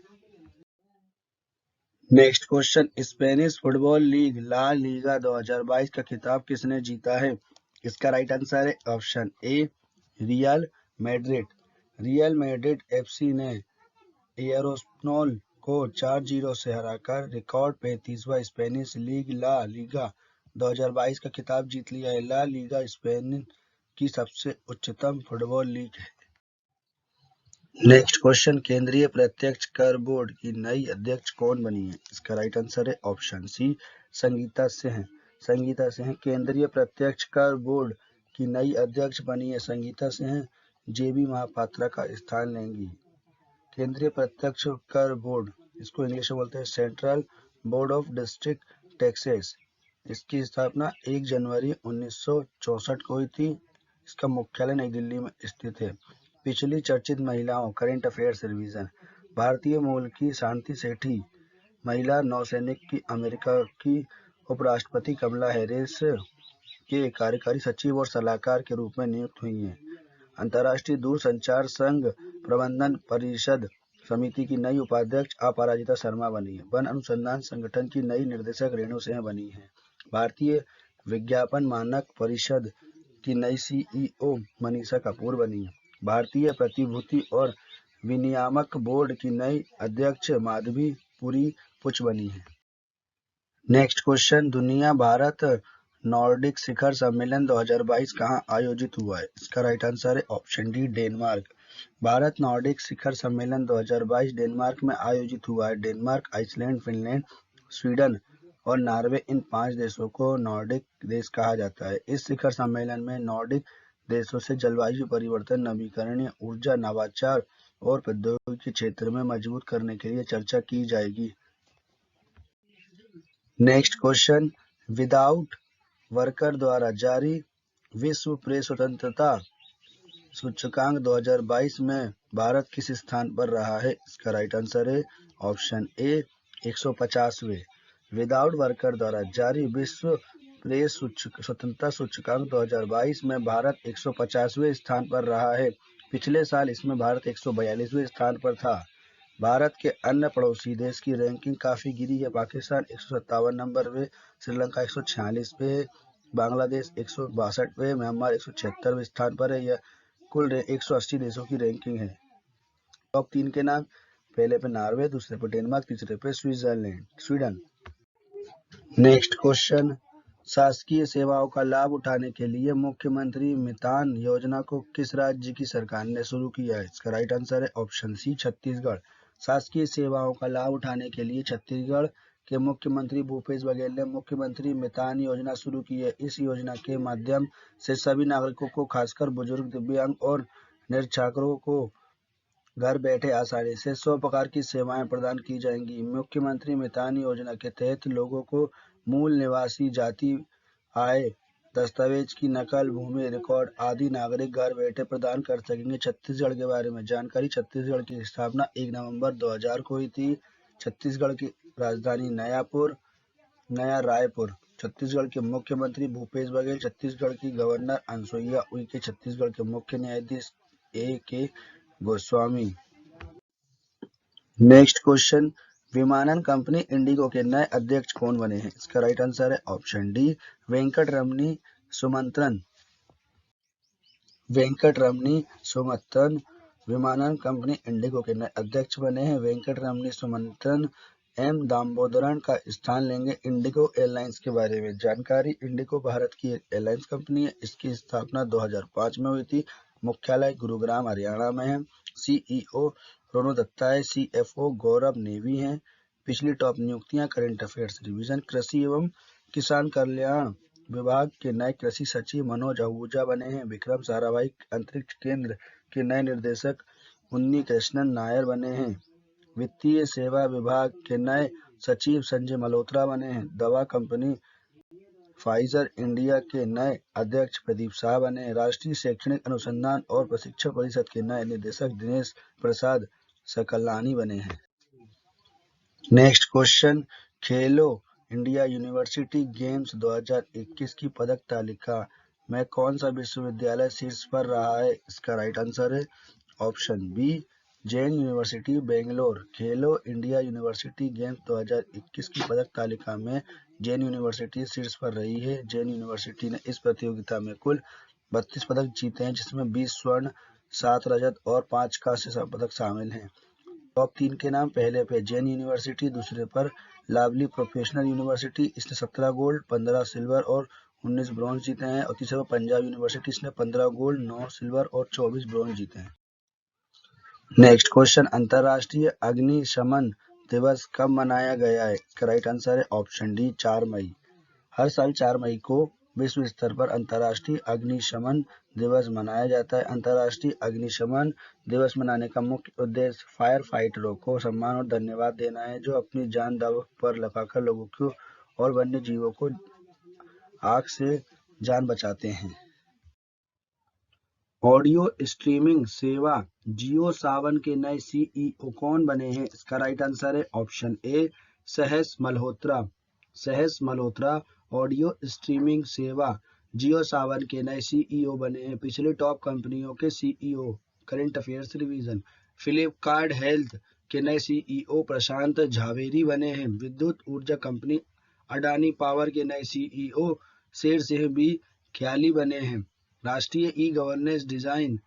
Next question, Spanish football league La Liga 2022 का खिताब किसने जीता है? इसका राइट आंसर है option A Real Madrid. Real Madrid FC ने एरोस्पोल को 4-0 से हराकर रिकॉर्ड 35वां स्पेनिश लीग ला लीगा 2022 का खिताब जीत लिया है। ला लीगा स्पेन की सबसे उच्चतम फुटबॉल लीग है। नेक्स्ट क्वेश्चन, केंद्रीय प्रत्यक्ष कर बोर्ड की नई अध्यक्ष कौन बनी है? इसका राइट आंसर है ऑप्शन सी संगीता सिंह। संगीता सिंह केंद्रीय प्रत्यक्ष कर बोर्ड की नई अध्यक्ष बनी है। संगीता सिंह जेबी महापात्रा का स्थान लेंगी। केंद्रीय प्रत्यक्ष कर बोर्ड, इसको इंग्लिश में बोलते हैं central board of district taxes. इसकी स्थापना 1 जनवरी 1964 को हुई थी। इसका मुख्यालय नई दिल्ली में स्थित है। पिछली चर्चित महिलाओं करंट अफेयर्स रिवीजन। भारतीय मूल की शांति सेठी महिला नौसैनिक की अमेरिका की उपराष्ट्रपति कमला हैरिस के कार्यकारी सचिव और सलाहकार के रूप में नियुक्त हुई हैं। अंतर्राष्ट्रीय दूरसंचार संघ प्रबंधन परिषद समिति की नई उपाध्यक्ष अपराजिता शर्मा बनी है। वन अनुसंधान संगठन की नई निर्देशक रेणु सिंह बनी है। भारतीय विज्ञापन मानक परिषद की नई सीईओ मनीषा कपूर बनी है। भारतीय प्रतिभूति और विनियामक बोर्ड की नई अध्यक्ष माधवी पुरी पुच बनी है। नेक्स्ट क्वेश्चन, दुनिया भारत नॉर्डिक शिखर सम्मेलन 2022 कहाँ आयोजित हुआ है? इसका राइट आंसर है option D Denmark. Bharat Nordic शिखर सम्मेलन 2022 डेनमार्क में आयोजित हुआ है। डेनमार्क, आइसलैंड, फिनलैंड, स्वीडन और नॉर्वे, इन 5 देशों को नॉर्डिक देश कहा जाता है। इस शिखर सम्मेलन में नॉर्डिक देशों से जलवायु परिवर्तन, नवीकरणीय ऊर्जा, नवाचार और प्रौद्योगिकी के क्षेत्र में मजबूत करने के लिए चर्चा की जाएगी। नेक्स्ट क्वेश्चन, विदाउट वर्कर द्वारा जारी विश्व प्रेस स्वतंत्रता सूचकांक 2022 में भारत किस स्थान पर रहा है? इसका राइट आंसर है ऑप्शन ए 150वें। विदाउट वर्कर द्वारा जारी विश्व प्रेस स्वतंत्रता सूचकांक 2022 में भारत 150वें स्थान पर रहा है। पिछले साल इसमें भारत 142वें स्थान पर था। भारत के अन्य पड़ोसी देश की रैंकिंग काफी गिरी है। पाकिस्तान 157 नंबर पे, श्रीलंका 146 पे, बांग्लादेश 162 पे, म्यांमार 176वें स्थान पर है। यह कुल 180 देशों की रैंकिंग है। टॉप 3 के नाम, पहले पे नॉर्वे, दूसरे पे डेनमार्क, तीसरे पे स्वीडन। नेक्स्ट क्वेश्चन, शासकीय सेवाओं का लाभ उठाने के लिए मुख्यमंत्री मितान योजना को किस राज्य की सरकार ने शुरू किया है? इसका राइट आंसर है ऑप्शन सी छत्तीसगढ़। शासकीय सेवाओं का लाभ उठाने के लिए छत्तीसगढ़ के मुख्यमंत्री भूपेश बघेल ने मुख्यमंत्री मितान योजना शुरू की है। इस योजना के माध्यम से सभी नागरिकों को, खासकर बुजुर्ग, दिव्यांग और निरक्षरों को घर बैठे आसानी से 100 प्रकार की सेवाएं प्रदान की जाएंगी। मुख्यमंत्री मितान योजना के तहत लोगों को मूल निवासी जाति आय दस्तावेज की नकल, भूमि रिकॉर्ड आदि नागरिक घर बैठे प्रदान कर सकेंगे। छत्तीसगढ़ के बारे में जानकारी। छत्तीसगढ़ की स्थापना 1 नवंबर 2000 को हुई थी। छत्तीसगढ़ की राजधानी नया रायपुर। छत्तीसगढ़ के मुख्यमंत्री भूपेश बघेल। छत्तीसगढ़ की गवर्नर अनसुईया उइके। छत्तीसगढ़ के मुख्य न्यायाधीश A.K. गोस्वामी। नेक्स्ट क्वेश्चन, विमानन कंपनी इंडिगो के नए अध्यक्ष कौन बने हैं? इसका राइट आंसर है ऑप्शन डी, वेंकटरमणी सुमंत्रन। विमानन कंपनी इंडिगो के नए अध्यक्ष बने हैं। वेंकटरमणी सुमंत्रन एम दामोदरन का स्थान लेंगे। इंडिगो एयरलाइंस के बारे में जानकारी। इंडिगो भारत की एक एयरलाइंस कंपनी है। इसकी स्थापना 2005 में हुई थी। मुख्यालय गुरुग्राम हरियाणा में है। सीईओ रोनो दत्ता है। सीएफओ गौरव नेगी हैं। पिछली टॉप नियुक्तियां, करंट अफेयर्स रिवीजन। कृषि एवं किसान कल्याण विभाग के नए कृषि सचिव मनोज आहूजा बने हैं। विक्रम साराभाई अंतरिक्ष केंद्र के नए निदेशक उन्नी कृष्णन नायर बने हैं। वित्तीय सेवा विभाग के नए सचिव संजय मल्होत्रा बने हैं। दवा कंपनी फाइजर इंडिया के नए अध्यक्ष प्रदीप शाह बने हैं। राष्ट्रीय शैक्षणिक अनुसंधान और प्रशिक्षण परिषद के नए निदेशक दिनेश प्रसाद सकलानी बने हैं। नेक्स्ट क्वेश्चन, खेलो इंडिया यूनिवर्सिटी गेम्स 2021 की पदक तालिका में कौन सा विश्वविद्यालय शीर्ष पर रहा है? इसका राइट आंसर है option B, Jain university Bangalore. Khelo India university games 2021 की पदक तालिका में जैन यूनिवर्सिटी शीर्ष पर रही है। जैन यूनिवर्सिटी ने इस प्रतियोगिता में कुल 32 पदक जीते हैं, जिसमें 20 स्वर्ण, 7 रजत और 5 कांस्य पदक शामिल हैं। टॉप 3 के नाम, पहले पे जैन यूनिवर्सिटी, दूसरे पर लावली प्रोफेशनल यूनिवर्सिटी, इसने 17 गोल्ड, 15 सिल्वर और 19 ब्रॉन्ज जीते हैं। और तीसरे पर पंजाब यूनिवर्सिटी, इसने 15 गोल्ड, 9 सिल्वर और 24 ब्रॉन्ज जीते हैं। नेक्स्ट क्वेश्चन, अंतर्राष्ट्रीय अग्निशमन दिवस कब मनाया गया है? इसका राइट आंसर है ऑप्शन डी, 4 मई। हर साल 4 मई को विश्व स्तर पर अंतर्राष्ट्रीय अग्निशमन दिवस मनाया जाता है। अंतर्राष्ट्रीय अग्निशमन दिवस मनाने का मुख्य उद्देश्य फायर फाइटरों को सम्मान और धन्यवाद देना है, जो अपनी जान दांव पर लगाकर लोगों को और वन्य जीवों को आग से जान बचाते हैं। ऑडियो स्ट्रीमिंग सेवा जियो सावन के नए सीईओ कौन बने हैं? इसका राइट आंसर है ऑप्शन ए, सहस मल्होत्रा। ऑडियो स्ट्रीमिंग सेवा जियो सावन के नए सीईओ बने हैं। पिछले टॉप कंपनियों के CEO, current affairs revision. Flipkart health के नए सीईओ प्रशांत झावेरी बने हैं। विद्युत ऊर्जा कंपनी अडानी पावर के नए सीईओ शेर सिंह बी ख्याली बने हैं। राष्ट्रीय ई गवर्नेंस डिजाइन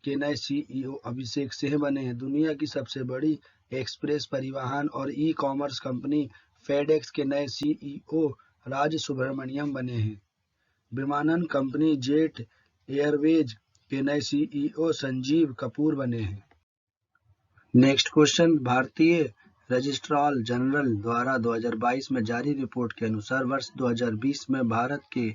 के नए सीईओ अभिषेक सिंह बने हैं। दुनिया की सबसे बड़ी एक्सप्रेस परिवहन और ई कॉमर्स कंपनी फेडेक्स के नए सीईओ राज सुब्रमण्यम बने हैं। विमानन कंपनी जेट एयरवेज के नए सीईओ संजीव कपूर बने हैं। नेक्स्ट क्वेश्चन, भारतीय रजिस्ट्रार जनरल द्वारा 2022 में जारी रिपोर्ट के अनुसार वर्ष 2020 में भारत के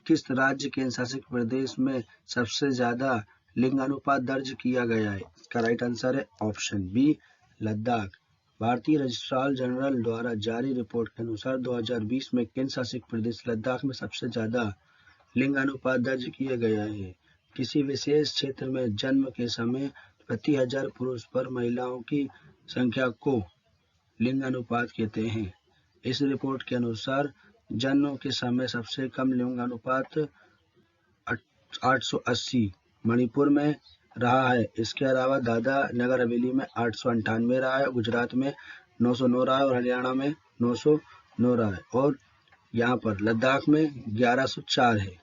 किस राज्य केंद्र शासित प्रदेश में सबसे ज्यादा लिंग अनुपात दर्ज किया गया है? इसका राइट आंसर है ऑप्शन बी, लद्दाख। भारतीय रजिस्ट्रार जनरल द्वारा जारी रिपोर्ट के अनुसार 2020 में केंद्र शासित प्रदेश लद्दाख में सबसे ज्यादा लिंग अनुपात दर्ज किया गया है। किसी विशेष क्षेत्र में जन्म के समय प्रति 1000 पुरुष पर महिलाओं की संख्या को लिंग अनुपात कहते हैं। इस रिपोर्ट के अनुसार जन्म के समय सबसे कम लिंग अनुपात 880 मणिपुर में रहा है। इसके अलावा दादरा नगर हवेली में 898 रहा है, गुजरात में 909 रहा है और हरियाणा में 909 रहा है, और यहाँ पर लद्दाख में 1104 है।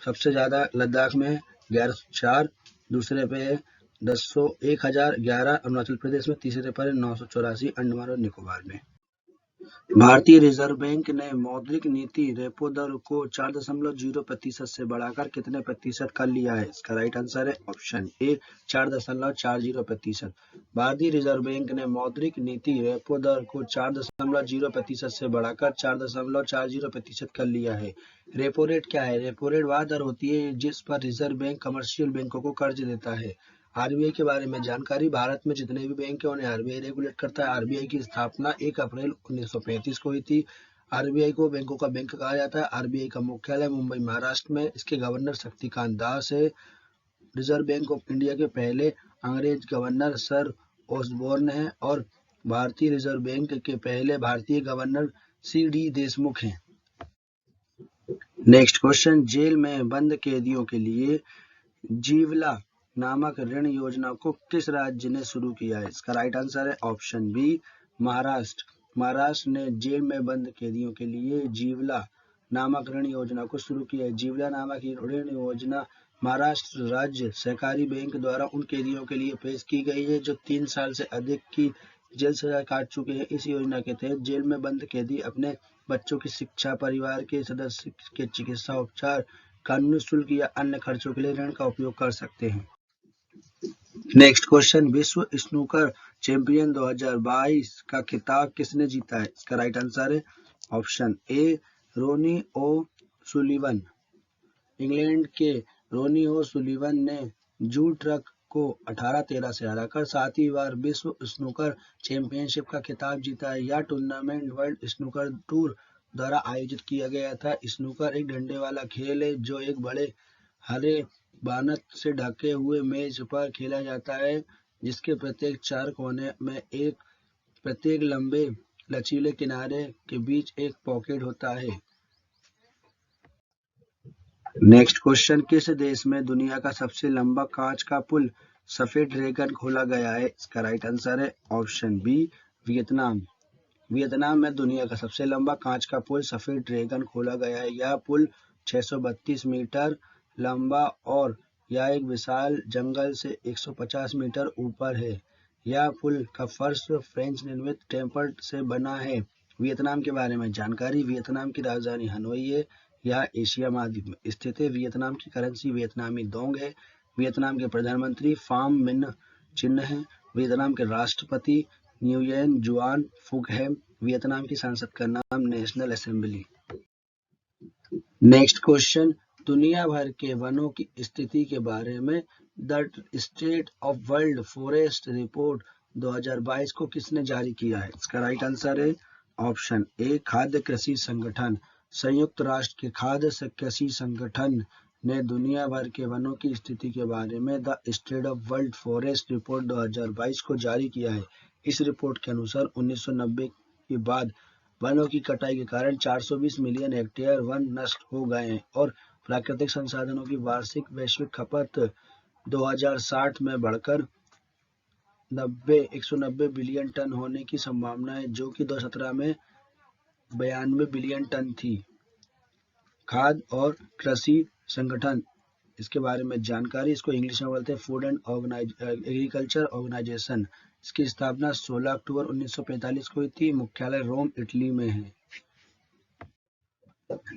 सबसे ज्यादा लद्दाख में 1104, दूसरे पे है 1011 अरुणाचल प्रदेश में, तीसरे पर है 984 अंडमान और निकोबार में। भारतीय रिजर्व बैंक ने मौद्रिक नीति रेपो दर को 4.0% से बढ़ाकर कितने प्रतिशत कर लिया है? इसका राइट आंसर है ऑप्शन ए, 4.40%। भारतीय रिजर्व बैंक ने मौद्रिक नीति रेपो दर को 4.0% से बढ़ाकर 4.40% कर लिया है। रेपो रेट क्या है? रेपो रेट वह दर होती है जिस पर रिजर्व बैंक कमर्शियल बैंकों को कर्ज देता है। आरबीआई के बारे में जानकारी, भारत में जितने भी बैंक हैं उन्हें आरबीआई रेगुलेट करता है। आरबीआई की स्थापना 1 अप्रैल 1935 को हुई थी। आरबीआई को बैंकों का बैंक कहा जाता है। आरबीआई का मुख्यालय मुंबई महाराष्ट्र में। इसके गवर्नर शक्तिकांत दास है। रिजर्व बैंक ऑफ इंडिया के पहले अंग्रेज गवर्नर सर ऑसबोर्न हैं और भारतीय रिजर्व बैंक के पहले भारतीय गवर्नर सी.डी. देशमुख हैं। नेक्स्ट क्वेश्चन, जेल में बंद कैदियों के लिए जीवला नामक ऋण योजना को किस राज्य ने शुरू किया है? इसका राइट आंसर है ऑप्शन बी, महाराष्ट्र। महाराष्ट्र ने जेल में बंद कैदियों के लिए जीवला नामक ऋण योजना को शुरू किया है। जीवला नामक ऋण योजना महाराष्ट्र राज्य सहकारी बैंक द्वारा उन कैदियों के लिए पेश की गई है जो 3 साल से अधिक की जेल सजा काट चुके हैं। इस योजना के तहत जेल में बंद कैदी अपने बच्चों की शिक्षा, परिवार के सदस्य के चिकित्सा उपचार, कानूनी शुल्क या अन्य खर्चों के लिए ऋण का उपयोग कर सकते हैं। नेक्स्ट क्वेश्चन, विश्व स्नूकर चैंपियन 2022 का खिताब किसने जीता है? इसका राइट आंसर है option A, Ronnie O'Sullivan. England के रोनी ओ सुलिवन ने जू ट्रक को 18-13 से हराकर 7वीं बार विश्व स्नूकर चैंपियनशिप का खिताब जीता है। यह टूर्नामेंट वर्ल्ड स्नूकर टूर द्वारा आयोजित किया गया था। स्नूकर एक डंडे वाला खेल है जो एक बड़े हरे बानत से ढके हुए मेज पर खेला जाता है, जिसके प्रत्येक 4 कोने में प्रत्येक लंबे लचीले किनारे के बीच एक पॉकेट होता है। नेक्स्ट क्वेश्चन, किस देश में दुनिया का सबसे लंबा कांच का पुल सफेद ड्रैगन खोला गया है? इसका राइट आंसर है ऑप्शन बी, वियतनाम। वियतनाम में दुनिया का सबसे लंबा कांच का पुल सफेद ड्रैगन खोला गया है। यह पुल 632 मीटर लंबा और यह एक विशाल जंगल से 150 मीटर ऊपर है। यह पुल का फर्श फ्रेंच निर्मित टेम्पर से बना है। वियतनाम के बारे में जानकारी, वियतनाम की राजधानी हनोई है। यह एशिया महाद्वीप में स्थित है। वियतनाम की करेंसी वियतनामी दोंग है। वियतनाम के प्रधानमंत्री फाम मिन चिन्ह है। वियतनाम के राष्ट्रपति न्युयेन जुआन फुक है। वियतनाम की संसद का नाम नेशनल असेंबली। नेक्स्ट क्वेश्चन, दुनिया भर के वनों की स्थिति के बारे में the state of world forest report 2022 को किसने जारी किया है? इसका राइट आंसर है ऑप्शन ए, खाद्य कृषि संगठन। संयुक्त राष्ट्र के खाद्य कृषि संगठन ने दुनिया भर के वनों की स्थिति के बारे में the state of world forest report 2022 को जारी किया है। इस रिपोर्ट के अनुसार 1990 के बाद वनों की कटाई के कारण 420 मिलियन हेक्टेयर वन नष्ट हो गए हैं और प्राकृतिक संसाधनों की वार्षिक वैश्विक खपत 2060 में बढ़कर 190 बिलियन टन होने की संभावना है, जो कि 2017 में 92 बिलियन टन थी। खाद्य और कृषि संगठन, इसके बारे में जानकारी, इसको इंग्लिश में बोलते हैं फूड एंड एग्रीकल्चर ऑर्गेनाइजेशन। इसकी स्थापना 16 अक्टूबर 1945 को हुई थी। मुख्यालय रोम, इटली में है।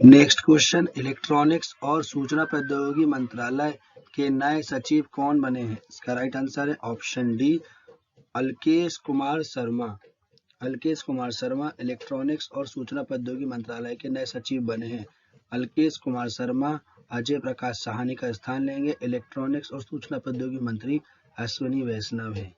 नेक्स्ट क्वेश्चन, इलेक्ट्रॉनिक्स और सूचना प्रौद्योगिकी मंत्रालय के नए सचिव कौन बने हैं? इसका राइट आंसर है option D, Alkesh Kumar Sharma. Alkesh Kumar Sharma electronics और सूचना प्रौद्योगिकी मंत्रालय के नए सचिव बने हैं। अलकेश कुमार शर्मा अजय प्रकाश साहनी का स्थान लेंगे। इलेक्ट्रॉनिक्स और सूचना प्रौद्योगिकी मंत्री अश्विनी वैष्णव है।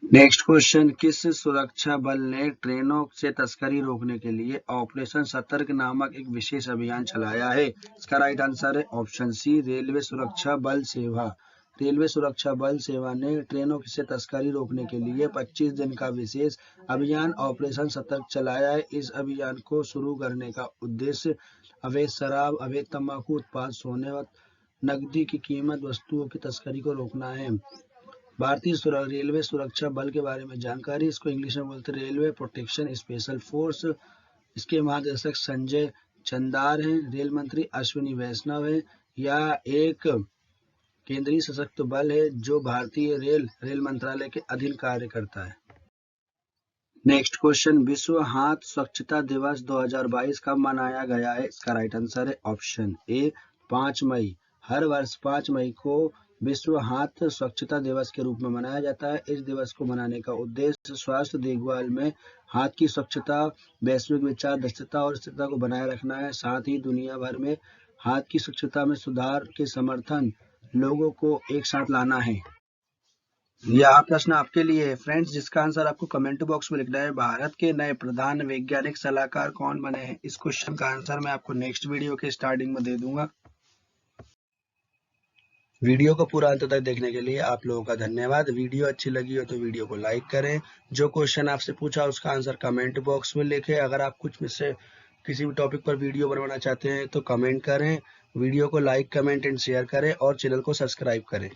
नेक्स्ट क्वेश्चन, किस सुरक्षा बल ने ट्रेनों से तस्करी रोकने के लिए ऑपरेशन सतर्क नामक एक विशेष अभियान चलाया है? इसका राइट आंसर है ऑप्शन सी, रेलवे सुरक्षा बल सेवा। रेलवे सुरक्षा बल सेवा ने ट्रेनों से तस्करी रोकने के लिए 25 दिन का विशेष अभियान ऑपरेशन सतर्क चलाया है। इस अभियान को शुरू करने का उद्देश्य अवैध शराब, अवैध तंबाकू उत्पाद, सोने व नकदी की कीमत वस्तुओं की तस्करी को रोकना है। भारतीय रेलवे सुरक्षा बल के बारे में जानकारी, इसको इंग्लिश में बोलते हैं रेलवे प्रोटेक्शन स्पेशल फोर्स। इसके महानिदेशक संजय चंदार हैं। रेल मंत्री अश्विनी वैष्णव है। यह एक केंद्रीय सशक्त बल है जो भारतीय रेल मंत्रालय के अधीन कार्य करता है। नेक्स्ट क्वेश्चन, विश्व हाथ स्वच्छता दिवस 2022 कब मनाया गया है? इसका राइट आंसर है ऑप्शन ए, 5 मई। हर वर्ष 5 मई को विश्व हाथ स्वच्छता दिवस के रूप में मनाया जाता है। इस दिवस को मनाने का उद्देश्य स्वास्थ्य देखभाल में हाथ की स्वच्छता, वैश्विक विचार, दक्षता और स्थिरता को बनाए रखना है। साथ ही दुनिया भर में हाथ की स्वच्छता में सुधार के समर्थन लोगों को एक साथ लाना है। यह प्रश्न आपके लिए है फ्रेंड्स, जिसका आंसर आपको कमेंट बॉक्स में लिखना है। भारत के नए प्रधान वैज्ञानिक सलाहकार कौन बने हैं? इस क्वेश्चन का आंसर मैं आपको नेक्स्ट वीडियो के स्टार्टिंग में दे दूंगा। वीडियो को पूरा अंत तक देखने के लिए आप लोगों का धन्यवाद। वीडियो अच्छी लगी हो तो वीडियो को लाइक करें। जो क्वेश्चन आपसे पूछा उसका आंसर कमेंट बॉक्स में लिखें। अगर आप कुछ में से किसी भी टॉपिक पर वीडियो बनवाना चाहते हैं तो कमेंट करें। वीडियो को लाइक, कमेंट एंड शेयर करें और चैनल को सब्सक्राइब करें।